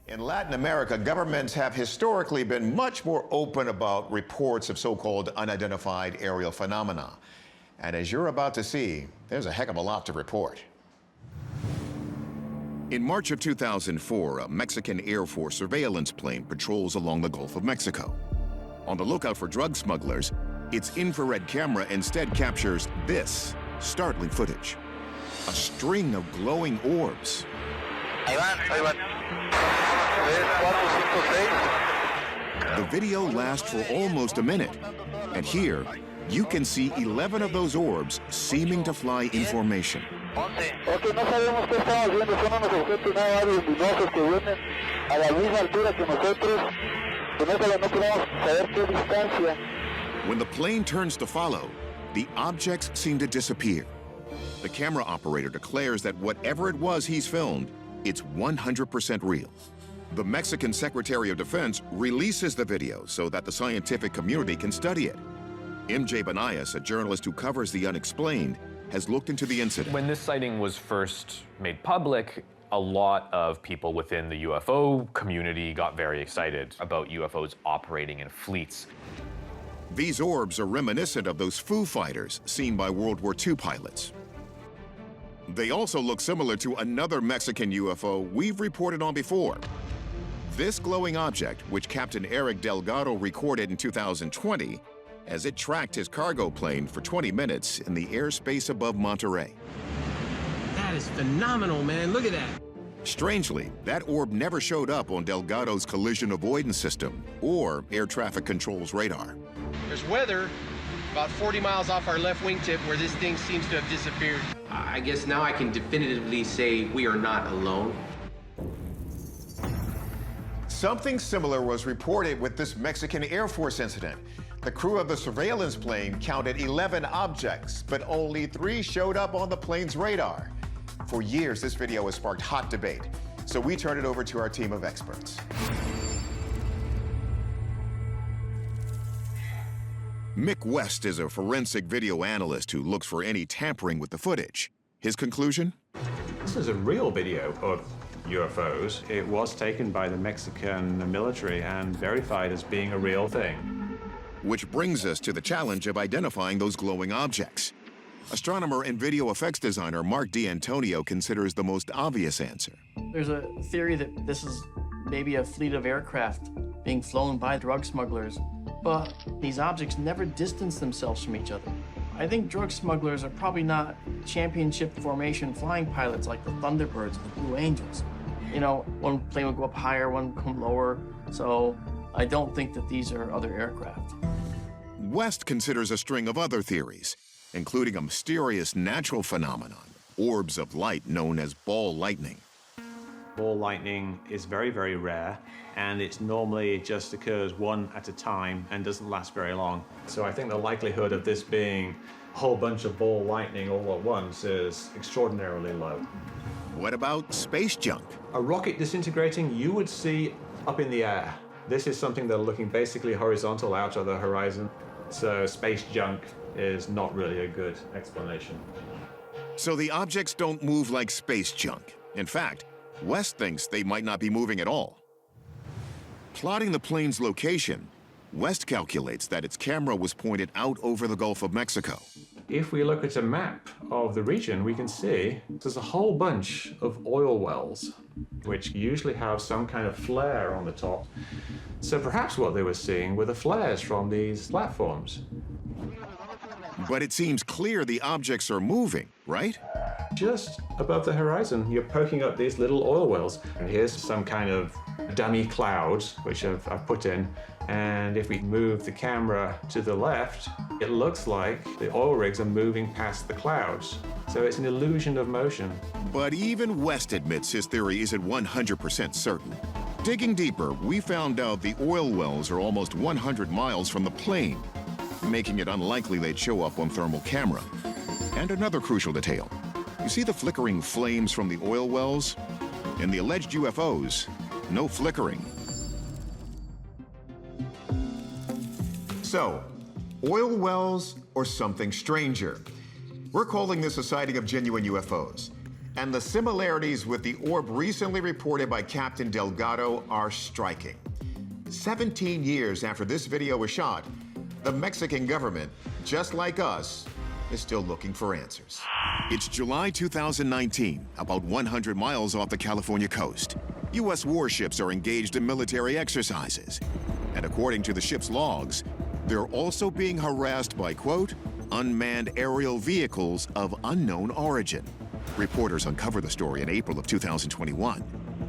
In Latin America, governments have historically been much more open about reports of so-called unidentified aerial phenomena. And as you're about to see, there's a heck of a lot to report. In March of 2004, a Mexican Air Force surveillance plane patrols along the Gulf of Mexico. On the lookout for drug smugglers, its infrared camera instead captures this startling footage. A string of glowing orbs. The video lasts for almost a minute, and here you can see 11 of those orbs seeming to fly in formation. When the plane turns to follow, the objects seem to disappear. The camera operator declares that whatever it was he's filmed, it's 100% real. The Mexican Secretary of Defense releases the video so that the scientific community can study it. MJ Banias, a journalist who covers the unexplained, has looked into the incident. When this sighting was first made public, a lot of people within the UFO community got very excited about UFOs operating in fleets. These orbs are reminiscent of those Foo Fighters seen by World War II pilots. They also look similar to another Mexican UFO we've reported on before. This glowing object, which Captain Eric Delgado recorded in 2020, as it tracked his cargo plane for 20 minutes in the airspace above Monterey. That is phenomenal, man. Look at that. Strangely, that orb never showed up on Delgado's collision avoidance system or air traffic control's radar. There's weather about 40 miles off our left wingtip where this thing seems to have disappeared. I guess now I can definitively say we are not alone. Something similar was reported with this Mexican Air Force incident. The crew of the surveillance plane counted 11 objects, but only 3 showed up on the plane's radar. For years, this video has sparked hot debate, so we turn it over to our team of experts. Mick West is a forensic video analyst who looks for any tampering with the footage. His conclusion? This is a real video of UFOs. It was taken by the Mexican military and verified as being a real thing. Which brings us to the challenge of identifying those glowing objects. Astronomer and video effects designer Mark D'Antonio considers the most obvious answer. There's a theory that this is maybe a fleet of aircraft being flown by drug smugglers, but these objects never distance themselves from each other. I think drug smugglers are probably not championship formation flying pilots like the Thunderbirds and the Blue Angels. You know, one plane would go up higher, one would come lower, so I don't think that these are other aircraft. West considers a string of other theories, including a mysterious natural phenomenon, orbs of light known as ball lightning. Ball lightning is very, very rare, and it normally just occurs one at a time and doesn't last very long. So I think the likelihood of this being a whole bunch of ball lightning all at once is extraordinarily low. What about space junk? A rocket disintegrating you would see up in the air. This is something that are looking basically horizontal out of the horizon. So space junk is not really a good explanation. So the objects don't move like space junk. In fact, West thinks they might not be moving at all. Plotting the plane's location, West calculates that its camera was pointed out over the Gulf of Mexico. If we look at a map of the region, we can see there's a whole bunch of oil wells, which usually have some kind of flare on the top. So perhaps what they were seeing were the flares from these platforms. But it seems clear the objects are moving, right? Just above the horizon, you're poking up these little oil wells. And here's some kind of dummy clouds, which I've put in. And if we move the camera to the left, it looks like the oil rigs are moving past the clouds. So it's an illusion of motion. But even West admits his theory isn't 100% certain. Digging deeper, we found out the oil wells are almost 100 miles from the plane, making it unlikely they'd show up on thermal camera. And another crucial detail. You see the flickering flames from the oil wells? In the alleged UFOs, no flickering. So, oil wells or something stranger? We're calling this a sighting of genuine UFOs. And the similarities with the orb recently reported by Captain Delgado are striking. 17 years after this video was shot, the Mexican government, just like us, is still looking for answers. It's July 2019, about 100 miles off the California coast. U.S. warships are engaged in military exercises. And according to the ship's logs, they're also being harassed by, quote, unmanned aerial vehicles of unknown origin. Reporters uncover the story in April of 2021,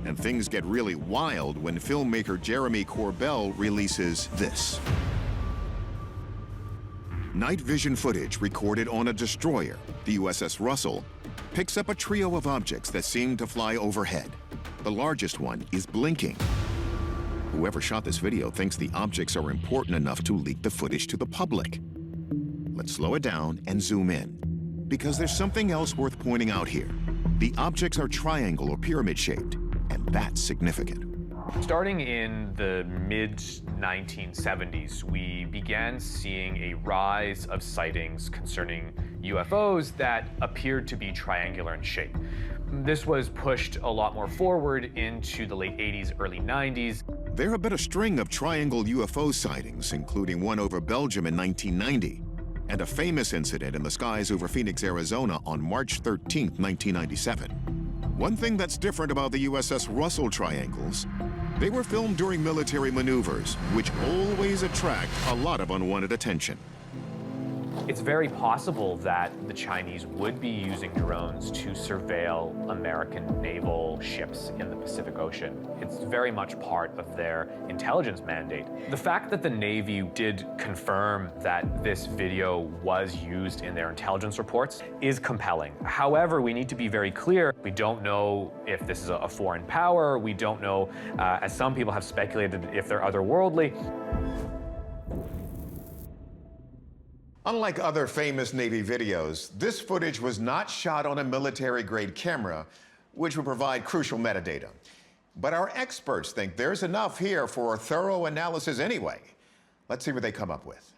and things get really wild when filmmaker Jeremy Corbell releases this. Night vision footage recorded on a destroyer, the USS Russell, picks up a trio of objects that seem to fly overhead. The largest one is blinking. Whoever shot this video thinks the objects are important enough to leak the footage to the public. Let's slow it down and zoom in, because there's something else worth pointing out here. The objects are triangle or pyramid shaped, and that's significant. Starting in the mid-1970s, we began seeing a rise of sightings concerning UFOs that appeared to be triangular in shape. This was pushed a lot more forward into the late 80s, early 90s. There have been a string of triangle UFO sightings, including one over Belgium in 1990, and a famous incident in the skies over Phoenix, Arizona on March 13, 1997. One thing that's different about the USS Russell triangles, they were filmed during military maneuvers, which always attract a lot of unwanted attention. It's very possible that the Chinese would be using drones to surveil American naval ships in the Pacific Ocean. It's very much part of their intelligence mandate. The fact that the Navy did confirm that this video was used in their intelligence reports is compelling. However, we need to be very clear. We don't know if this is a foreign power. We don't know, as some people have speculated, if they're otherworldly. Unlike other famous Navy videos, this footage was not shot on a military-grade camera, which would provide crucial metadata. But our experts think there's enough here for a thorough analysis anyway. Let's see what they come up with.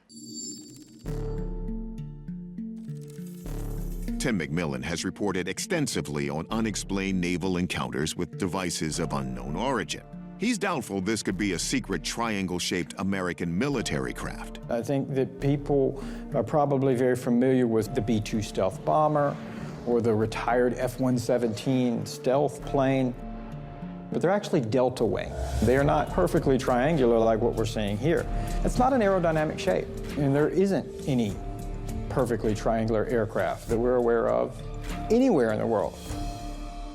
Tim McMillan has reported extensively on unexplained naval encounters with devices of unknown origin. He's doubtful this could be a secret triangle-shaped American military craft. I think that people are probably very familiar with the B-2 stealth bomber or the retired F-117 stealth plane, but they're actually delta wing. They are not perfectly triangular like what we're seeing here. It's not an aerodynamic shape, and there isn't any perfectly triangular aircraft that we're aware of anywhere in the world.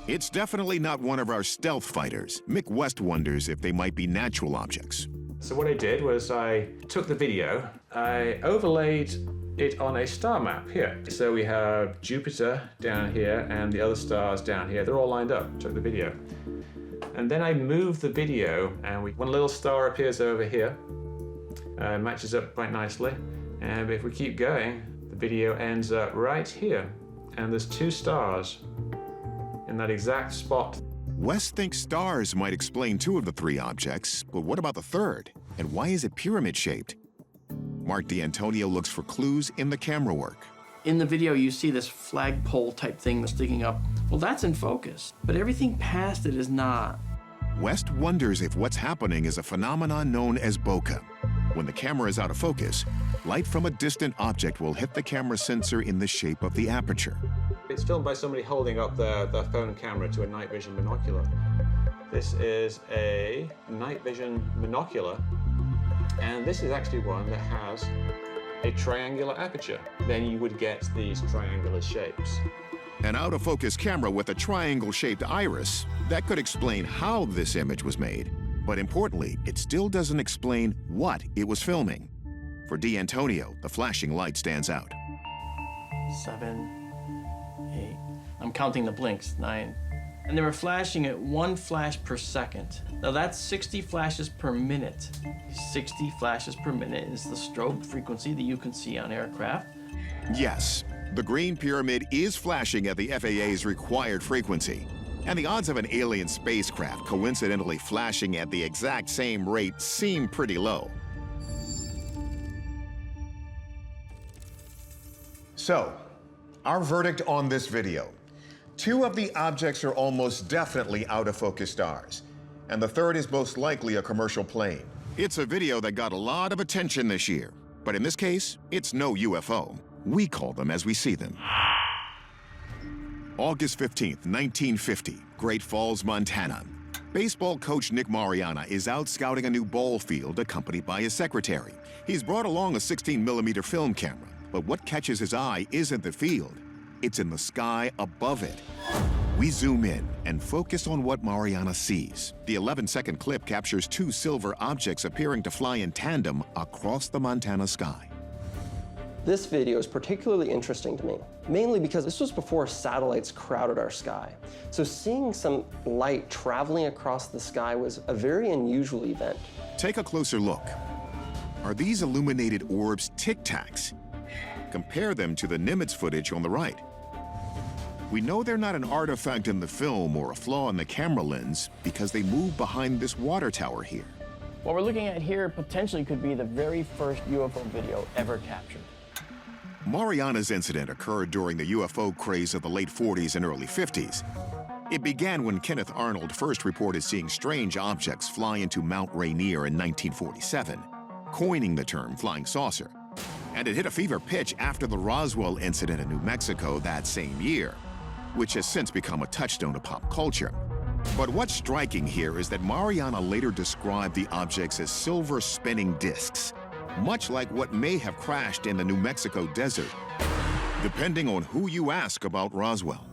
It's definitely not one of our stealth fighters. Mick West wonders if they might be natural objects. So what I did was I took the video, I overlaid it on a star map here. So we have Jupiter down here and the other stars down here. They're all lined up, took the video. And then I moved the video and one little star appears over here, matches up quite nicely. And if we keep going, the video ends up right here. And there's two stars in that exact spot. West thinks stars might explain two of the three objects, but what about the third? And why is it pyramid-shaped? Mark D'Antonio looks for clues in the camera work. In the video, you see this flagpole type thing sticking up. Well, that's in focus, but everything past it is not. West wonders if what's happening is a phenomenon known as bokeh. When the camera is out of focus, light from a distant object will hit the camera sensor in the shape of the aperture. It's filmed by somebody holding up their phone camera to a night vision binocular. This is a night vision binocular, and this is actually one that has a triangular aperture. Then you would get these triangular shapes. An out-of-focus camera with a triangle-shaped iris, that could explain how this image was made. But importantly, it still doesn't explain what it was filming. For D'Antonio, the flashing light stands out. 7, 8. I'm counting the blinks, 9. And they were flashing at 1 flash per second. Now that's 60 flashes per minute. 60 flashes per minute is the strobe frequency that you can see on aircraft. Yes, the green pyramid is flashing at the FAA's required frequency. And the odds of an alien spacecraft coincidentally flashing at the exact same rate seem pretty low. So, our verdict on this video. Two of the objects are almost definitely out-of-focus stars, and the third is most likely a commercial plane. It's a video that got a lot of attention this year, but in this case, it's no UFO. We call them as we see them. August 15th, 1950, Great Falls, Montana. Baseball coach Nick Mariana is out scouting a new ball field accompanied by his secretary. He's brought along a 16mm film camera, but what catches his eye isn't the field. It's in the sky above it. We zoom in and focus on what Mariana sees. The 11-second clip captures two silver objects appearing to fly in tandem across the Montana sky. This video is particularly interesting to me, mainly because this was before satellites crowded our sky. So seeing some light traveling across the sky was a very unusual event. Take a closer look. Are these illuminated orbs tic-tacs? Compare them to the Nimitz footage on the right. We know they're not an artifact in the film or a flaw in the camera lens because they move behind this water tower here. What we're looking at here potentially could be the very first UFO video ever captured. Mariana's incident occurred during the UFO craze of the late 40s and early 50s. It began when Kenneth Arnold first reported seeing strange objects fly into Mount Rainier in 1947, coining the term flying saucer. And it hit a fever pitch after the Roswell incident in New Mexico that same year, which has since become a touchstone of pop culture. But what's striking here is that Mariana later described the objects as silver spinning discs, much like what may have crashed in the New Mexico desert, depending on who you ask about Roswell.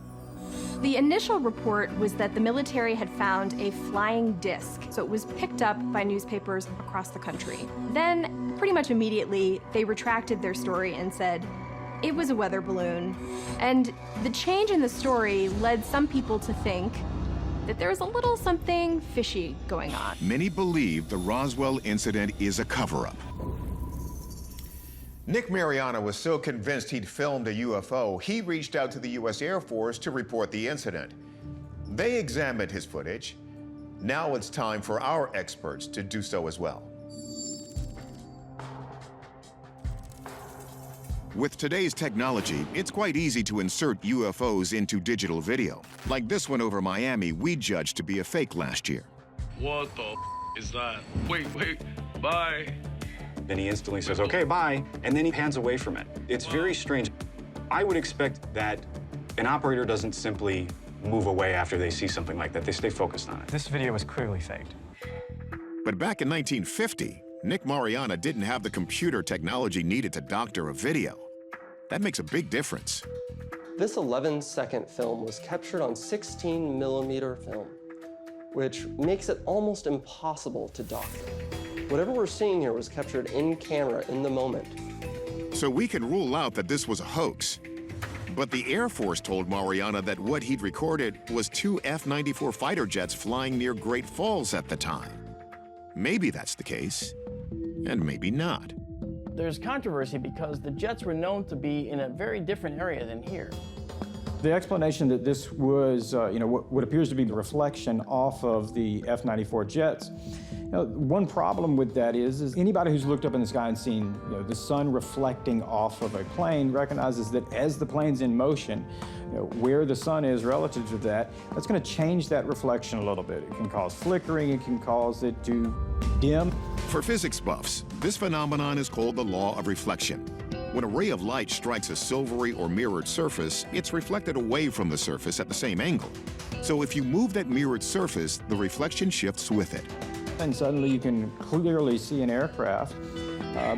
The initial report was that the military had found a flying disc, so it was picked up by newspapers across the country. Then, pretty much immediately, they retracted their story and said it was a weather balloon. And the change in the story led some people to think that there was a little something fishy going on. Many believe the Roswell incident is a cover-up. Nick Mariana was so convinced he'd filmed a UFO, he reached out to the U.S. Air Force to report the incident. They examined his footage. Now it's time for our experts to do so as well. With today's technology, it's quite easy to insert UFOs into digital video, like this one over Miami we judged to be a fake last year. What the is that? Wait, bye. Then he instantly says, okay, bye, and then he pans away from it. It's very strange. I would expect that an operator doesn't simply move away after they see something like that. They stay focused on it. This video was clearly faked. But back in 1950, Nick Mariana didn't have the computer technology needed to doctor a video. That makes a big difference. This 11-second film was captured on 16mm film, which makes it almost impossible to doctor. Whatever we're seeing here was captured in camera in the moment. So we can rule out that this was a hoax. But the Air Force told Mariana that what he'd recorded was two F-94 fighter jets flying near Great Falls at the time. Maybe that's the case, and maybe not. There's controversy because the jets were known to be in a very different area than here. The explanation that this was, what appears to be the reflection off of the F-94 jets. One problem with that is anybody who's looked up in the sky and seen the sun reflecting off of a plane recognizes that as the plane's in motion, where the sun is relative to that, that's going to change that reflection a little bit. It can cause flickering, it can cause it to dim. For physics buffs, this phenomenon is called the law of reflection. When a ray of light strikes a silvery or mirrored surface, it's reflected away from the surface at the same angle. So if you move that mirrored surface, the reflection shifts with it. And suddenly you can clearly see an aircraft.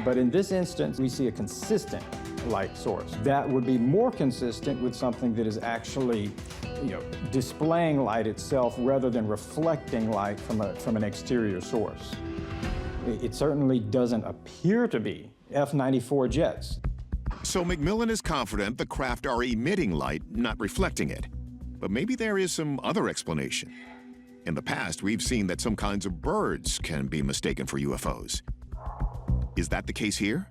But in this instance, we see a consistent light source. That would be more consistent with something that is actually displaying light itself rather than reflecting light from an exterior source. It certainly doesn't appear to be F-94 jets. So McMillan is confident the craft are emitting light, not reflecting it. But maybe there is some other explanation. In the past, we've seen that some kinds of birds can be mistaken for UFOs. Is that the case here?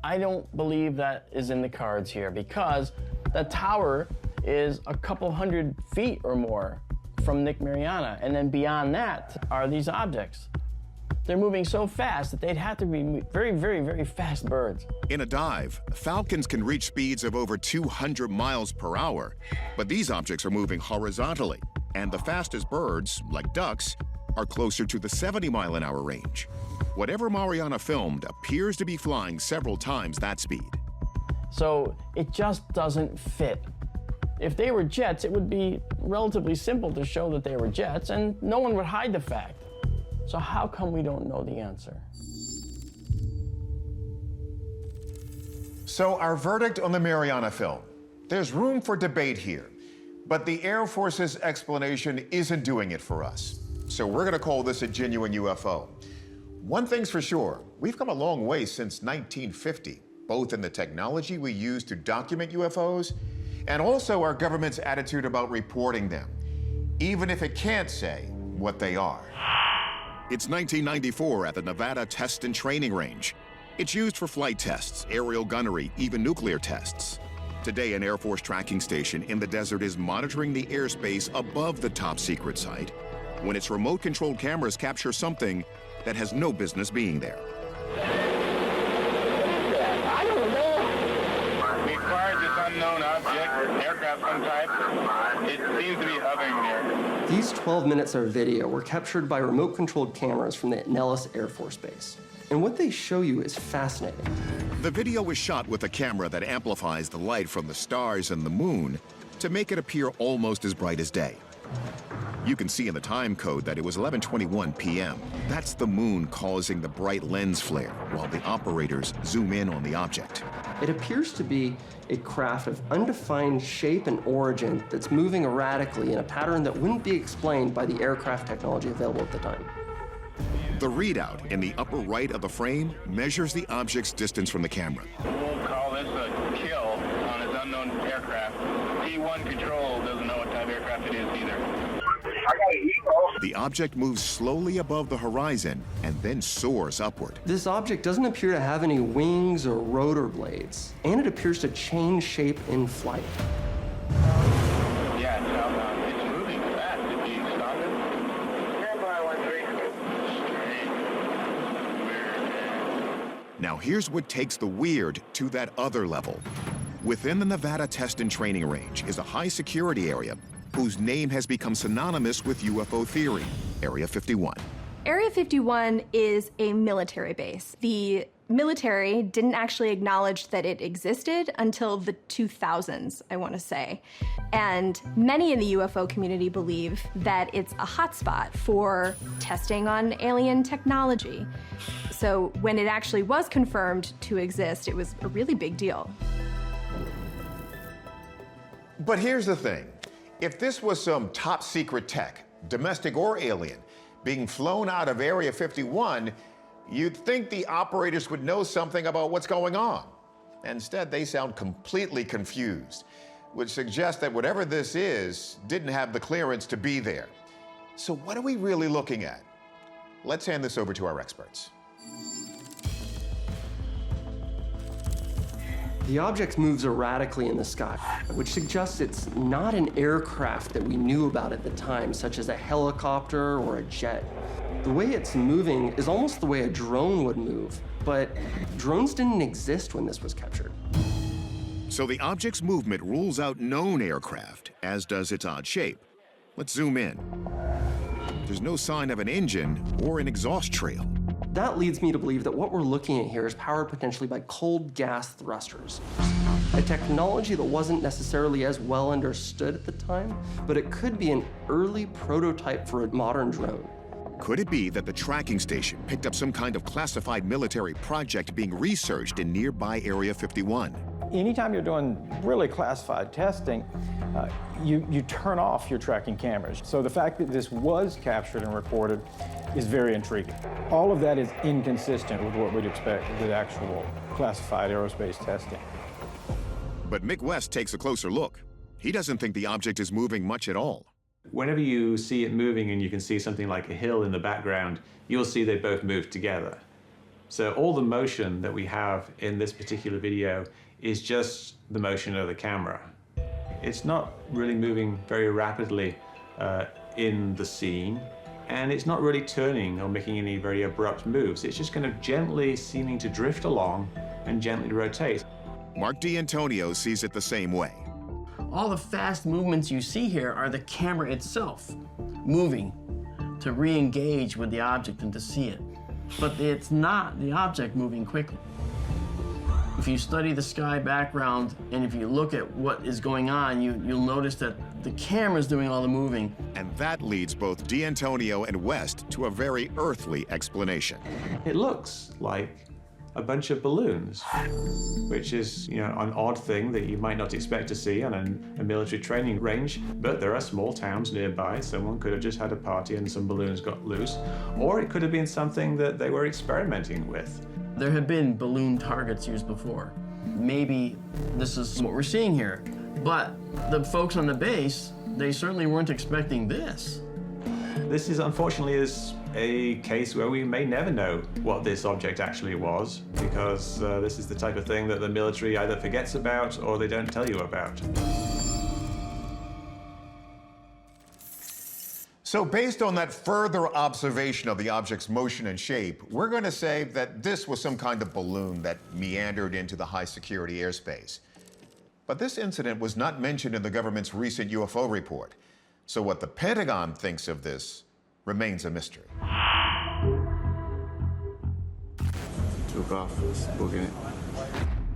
I don't believe that is in the cards here because the tower is a couple 100 feet or more from Nick Mariana, and then beyond that are these objects. They're moving so fast that they'd have to be very, very, very fast birds. In a dive, falcons can reach speeds of over 200 miles per hour, but these objects are moving horizontally, and the fastest birds, like ducks, are closer to the 70-mile-an-hour range. Whatever Mariana filmed appears to be flying several times that speed. So it just doesn't fit. If they were jets, it would be relatively simple to show that they were jets, and no one would hide the fact. So how come we don't know the answer? So our verdict on the Mariana film. There's room for debate here, but the Air Force's explanation isn't doing it for us. So we're gonna call this a genuine UFO. One thing's for sure, we've come a long way since 1950, both in the technology we use to document UFOs and also our government's attitude about reporting them, even if it can't say what they are. It's 1994 at the Nevada Test and Training Range. It's used for flight tests, aerial gunnery, even nuclear tests. Today, an Air Force tracking station in the desert is monitoring the airspace above the top secret site when its remote-controlled cameras capture something that has no business being there. I don't know. We acquired this unknown object, aircraft some type. It seems to be hovering there. These 12 minutes of video were captured by remote-controlled cameras from the Nellis Air Force Base. And what they show you is fascinating. The video was shot with a camera that amplifies the light from the stars and the moon to make it appear almost as bright as day. You can see in the time code that it was 11:21 p.m. That's the moon causing the bright lens flare while the operators zoom in on the object. It appears to be a craft of undefined shape and origin that's moving erratically in a pattern that wouldn't be explained by the aircraft technology available at the time. The readout in the upper right of the frame measures the object's distance from the camera. We'll call this a kill on its unknown aircraft. T1 control doesn't know what type of aircraft it is either. The object moves slowly above the horizon and then soars upward. This object doesn't appear to have any wings or rotor blades, and it appears to change shape in flight. Yeah, it's southbound. It's moving fast. Did you stop it? Standby 13. Now here's what takes the weird to that other level. Within the Nevada Test and Training Range is a high security area whose name has become synonymous with UFO theory, Area 51. Area 51 is a military base. The military didn't actually acknowledge that it existed until the 2000s, I want to say. And many in the UFO community believe that it's a hotspot for testing on alien technology. So when it actually was confirmed to exist, it was a really big deal. But here's the thing. If this was some top secret tech, domestic or alien, being flown out of Area 51, you'd think the operators would know something about what's going on. Instead, they sound completely confused, which suggests that whatever this is didn't have the clearance to be there. So what are we really looking at? Let's hand this over to our experts. The object moves erratically in the sky, which suggests it's not an aircraft that we knew about at the time, such as a helicopter or a jet. The way it's moving is almost the way a drone would move, but drones didn't exist when this was captured. So the object's movement rules out known aircraft, as does its odd shape. Let's zoom in. There's no sign of an engine or an exhaust trail. That leads me to believe that what we're looking at here is powered potentially by cold gas thrusters, a technology that wasn't necessarily as well understood at the time, but it could be an early prototype for a modern drone. Could it be that the tracking station picked up some kind of classified military project being researched in nearby Area 51? Anytime you're doing really classified testing, you turn off your tracking cameras. So the fact that this was captured and recorded is very intriguing. All of that is inconsistent with what we'd expect with actual classified aerospace testing. But Mick West takes a closer look. He doesn't think the object is moving much at all. Whenever you see it moving and you can see something like a hill in the background, you'll see they both move together. So all the motion that we have in this particular video is just the motion of the camera. It's not really moving very rapidly in the scene. And it's not really turning or making any very abrupt moves. It's just kind of gently seeming to drift along and gently rotate. Mark D'Antonio sees it the same way. All the fast movements you see here are the camera itself moving to re-engage with the object and to see it. But it's not the object moving quickly. If you study the sky background and if you look at what is going on, you'll notice that the camera's doing all the moving. And that leads both D'Antonio and West to a very earthly explanation. It looks like a bunch of balloons, which is, you know, an odd thing that you might not expect to see on a military training range, but there are small towns nearby. Someone could have just had a party and some balloons got loose, or it could have been something that they were experimenting with. There have been balloon targets used before. Maybe this is what we're seeing here, but the folks on the base, they certainly weren't expecting this. This is, unfortunately, is a case where we may never know what this object actually was, because this is the type of thing that the military either forgets about or they don't tell you about. So based on that further observation of the object's motion and shape, we're going to say that this was some kind of balloon that meandered into the high-security airspace. But this incident was not mentioned in the government's recent UFO report. So what the Pentagon thinks of this remains a mystery. Took off, let's book it.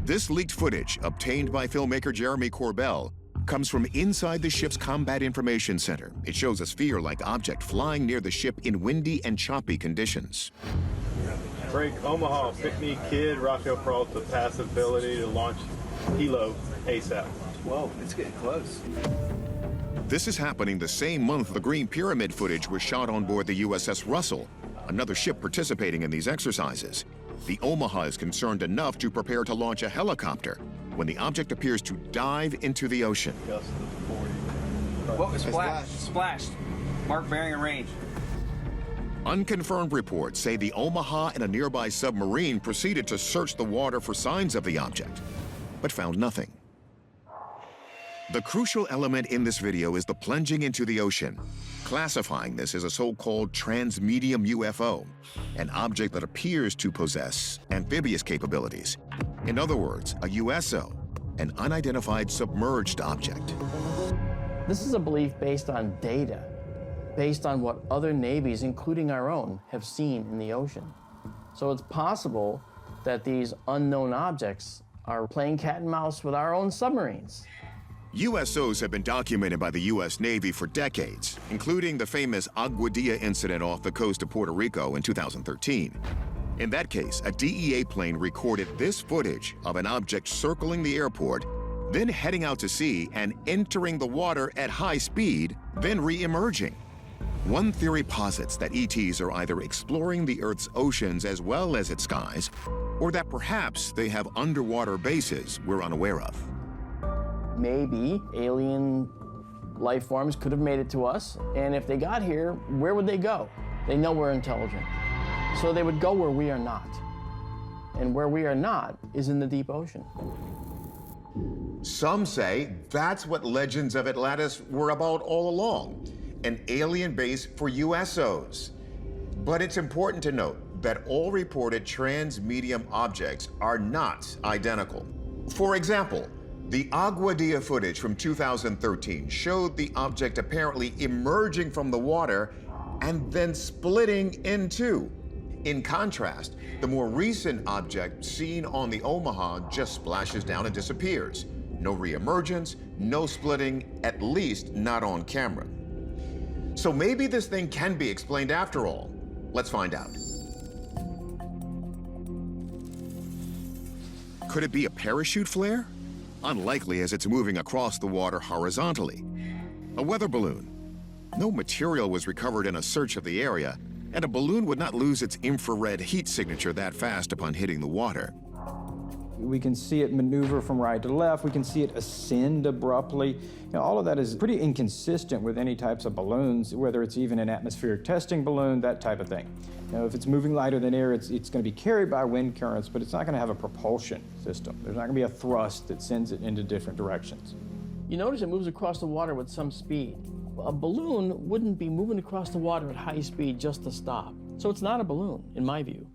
This leaked footage, obtained by filmmaker Jeremy Corbell, comes from inside the ship's Combat Information Center. It shows a sphere-like object flying near the ship in windy and choppy conditions. Break Omaha, pick me kid, Rafael Peralta, passive ability to launch helo ASAP. Whoa, it's getting close. This is happening the same month the Green Pyramid footage was shot on board the USS Russell, another ship participating in these exercises. The Omaha is concerned enough to prepare to launch a helicopter when the object appears to dive into the ocean. What was splashed? Splashed. Mark bearing and range. Unconfirmed reports say the Omaha and a nearby submarine proceeded to search the water for signs of the object, but found nothing. The crucial element in this video is the plunging into the ocean, classifying this as a so-called Transmedium UFO, an object that appears to possess amphibious capabilities. In other words, a USO, an unidentified submerged object. This is a belief based on data, based on what other navies, including our own, have seen in the ocean. So it's possible that these unknown objects are playing cat and mouse with our own submarines. USOs have been documented by the U.S. Navy for decades, including the famous Aguadilla incident off the coast of Puerto Rico in 2013. In that case, a DEA plane recorded this footage of an object circling the airport, then heading out to sea and entering the water at high speed, then re-emerging. One theory posits that ETs are either exploring the Earth's oceans as well as its skies, or that perhaps they have underwater bases we're unaware of. Maybe alien life forms could have made it to us, and if they got here, where would they go? They know we're intelligent. So they would go where we are not. And where we are not is in the deep ocean. Some say that's what Legends of Atlantis were about all along, an alien base for USOs. But it's important to note that all reported transmedium objects are not identical. For example, the Aguadilla footage from 2013 showed the object apparently emerging from the water and then splitting in two. In contrast, the more recent object seen on the Omaha just splashes down and disappears. No reemergence, no splitting, at least not on camera. So maybe this thing can be explained after all. Let's find out. Could it be a parachute flare? Unlikely, as it's moving across the water horizontally. A weather balloon. No material was recovered in a search of the area, and a balloon would not lose its infrared heat signature that fast upon hitting the water. We can see it maneuver from right to left. We can see it ascend abruptly. You know, all of that is pretty inconsistent with any types of balloons, whether it's even an atmospheric testing balloon, that type of thing. You know, if it's moving lighter than air, it's going to be carried by wind currents, but it's not going to have a propulsion system. There's not going to be a thrust that sends it into different directions. You notice it moves across the water with some speed. A balloon wouldn't be moving across the water at high speed just to stop. So it's not a balloon, in my view.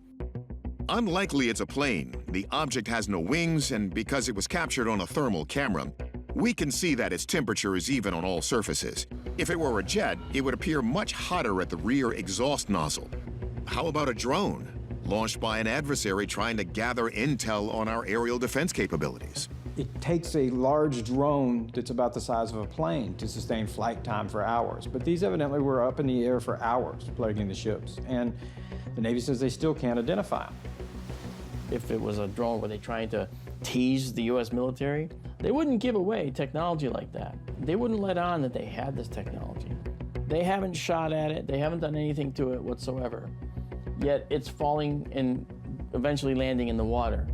Unlikely it's a plane. The object has no wings, and because it was captured on a thermal camera, we can see that its temperature is even on all surfaces. If it were a jet, it would appear much hotter at the rear exhaust nozzle. How about a drone, launched by an adversary trying to gather intel on our aerial defense capabilities? It takes a large drone that's about the size of a plane to sustain flight time for hours. But these evidently were up in the air for hours, plaguing the ships. And the Navy says they still can't identify them. If it was a drone, were they trying to tease the U.S. military? They wouldn't give away technology like that. They wouldn't let on that they had this technology. They haven't shot at it. They haven't done anything to it whatsoever. Yet it's falling and eventually landing in the water.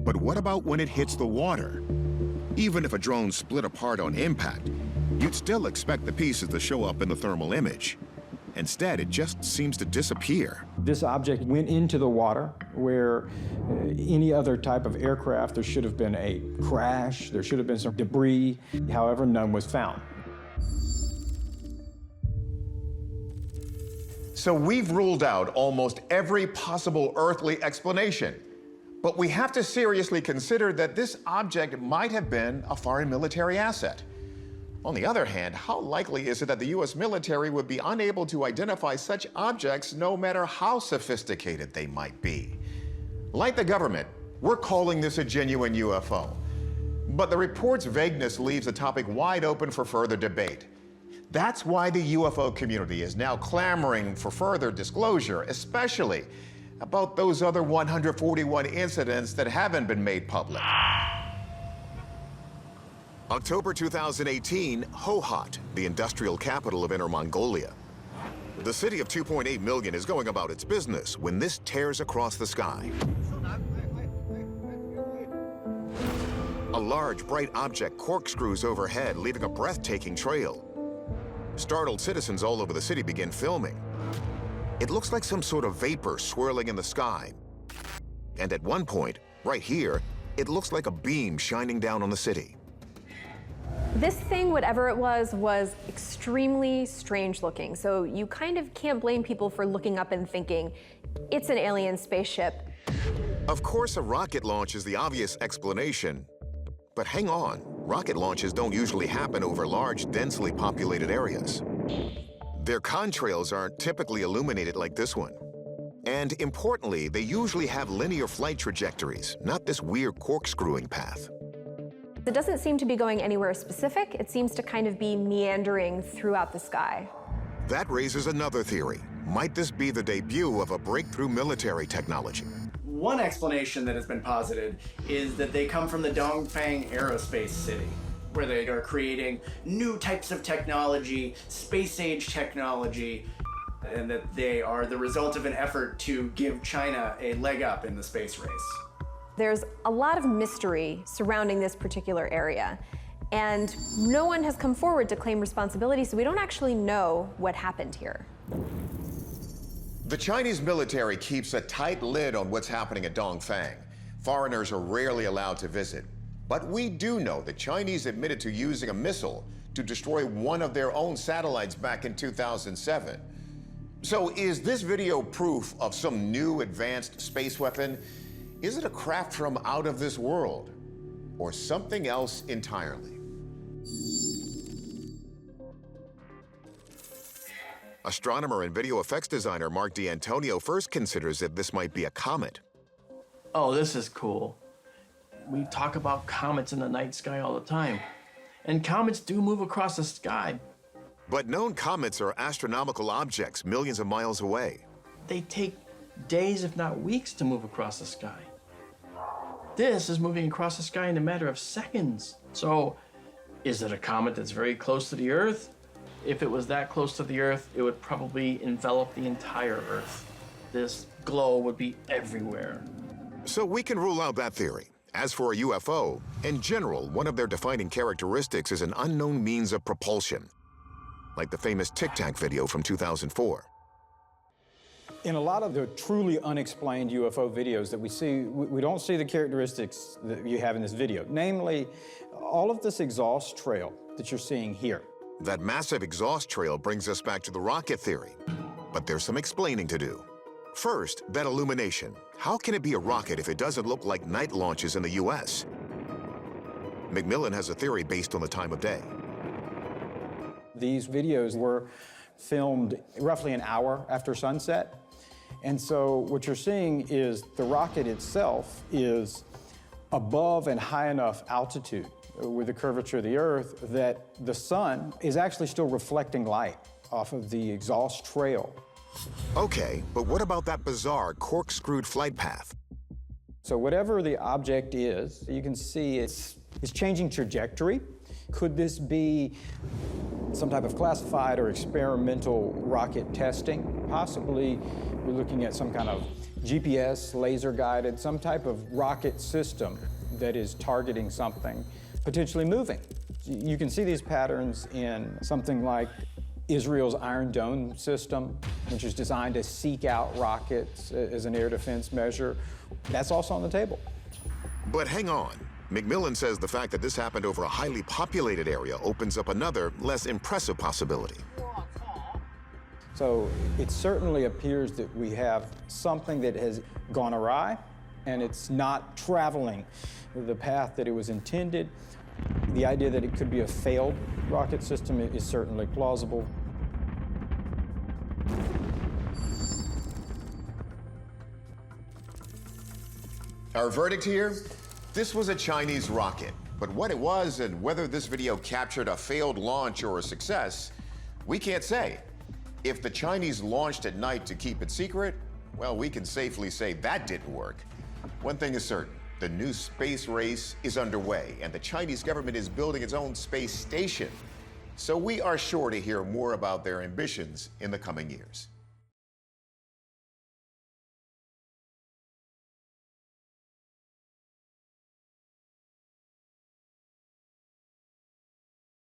But what about when it hits the water? Even if a drone split apart on impact, you'd still expect the pieces to show up in the thermal image. Instead, it just seems to disappear. This object went into the water where any other type of aircraft, there should have been a crash, there should have been some debris. However, none was found. So we've ruled out almost every possible earthly explanation. But we have to seriously consider that this object might have been a foreign military asset. On the other hand, how likely is it that the U.S. military would be unable to identify such objects no matter how sophisticated they might be? Like the government, we're calling this a genuine UFO. But the report's vagueness leaves the topic wide open for further debate. That's why the UFO community is now clamoring for further disclosure, especially about those other 141 incidents that haven't been made public. October 2018, Hohhot, the industrial capital of Inner Mongolia. The city of 2.8 million is going about its business when this tears across the sky. A large, bright object corkscrews overhead, leaving a breathtaking trail. Startled citizens all over the city begin filming. It looks like some sort of vapor swirling in the sky. And at one point, right here, it looks like a beam shining down on the city. This thing, whatever it was extremely strange looking. So you kind of can't blame people for looking up and thinking, it's an alien spaceship. Of course, a rocket launch is the obvious explanation. But hang on, rocket launches don't usually happen over large, densely populated areas. Their contrails aren't typically illuminated like this one. And importantly, they usually have linear flight trajectories, not this weird corkscrewing path. It doesn't seem to be going anywhere specific. It seems to kind of be meandering throughout the sky. That raises another theory. Might this be the debut of a breakthrough military technology? One explanation that has been posited is that they come from the Dongfang Aerospace City, where they are creating new types of technology, space-age technology, and that they are the result of an effort to give China a leg up in the space race. There's a lot of mystery surrounding this particular area, and no one has come forward to claim responsibility, so we don't actually know what happened here. The Chinese military keeps a tight lid on what's happening at Dongfang. Foreigners are rarely allowed to visit. But we do know the Chinese admitted to using a missile to destroy one of their own satellites back in 2007. So is this video proof of some new advanced space weapon? Is it a craft from out of this world, or something else entirely? Astronomer and video effects designer Mark D'Antonio first considers that this might be a comet. Oh, this is cool. We talk about comets in the night sky all the time. And comets do move across the sky. But known comets are astronomical objects millions of miles away. They take days, if not weeks, to move across the sky. This is moving across the sky in a matter of seconds. So, is it a comet that's very close to the Earth? If it was that close to the Earth, it would probably envelop the entire Earth. This glow would be everywhere. So we can rule out that theory. As for a UFO, in general, one of their defining characteristics is an unknown means of propulsion, like the famous Tic Tac video from 2004. In a lot of the truly unexplained UFO videos that we see, we don't see the characteristics that you have in this video. Namely, all of this exhaust trail that you're seeing here. That massive exhaust trail brings us back to the rocket theory, but there's some explaining to do. First, that illumination. How can it be a rocket if it doesn't look like night launches in the US? McMillan has a theory based on the time of day. These videos were filmed roughly an hour after sunset. And so what you're seeing is the rocket itself is above and high enough altitude with the curvature of the Earth that the sun is actually still reflecting light off of the exhaust trail. Okay, but what about that bizarre corkscrewed flight path? So whatever the object is, you can see it's changing trajectory. Could this be some type of classified or experimental rocket testing? Possibly we're looking at some kind of GPS, laser-guided, some type of rocket system that is targeting something, potentially moving. You can see these patterns in something like Israel's Iron Dome system, which is designed to seek out rockets as an air defense measure. That's also on the table. But hang on. McMillan says the fact that this happened over a highly populated area opens up another, less impressive possibility. So it certainly appears that we have something that has gone awry, and it's not traveling the path that it was intended. The idea that it could be a failed rocket system is certainly plausible. Our verdict here? This was a Chinese rocket, but what it was and whether this video captured a failed launch or a success, we can't say. If the Chinese launched at night to keep it secret, well, we can safely say that didn't work. One thing is certain, the new space race is underway, and the Chinese government is building its own space station. So we are sure to hear more about their ambitions in the coming years.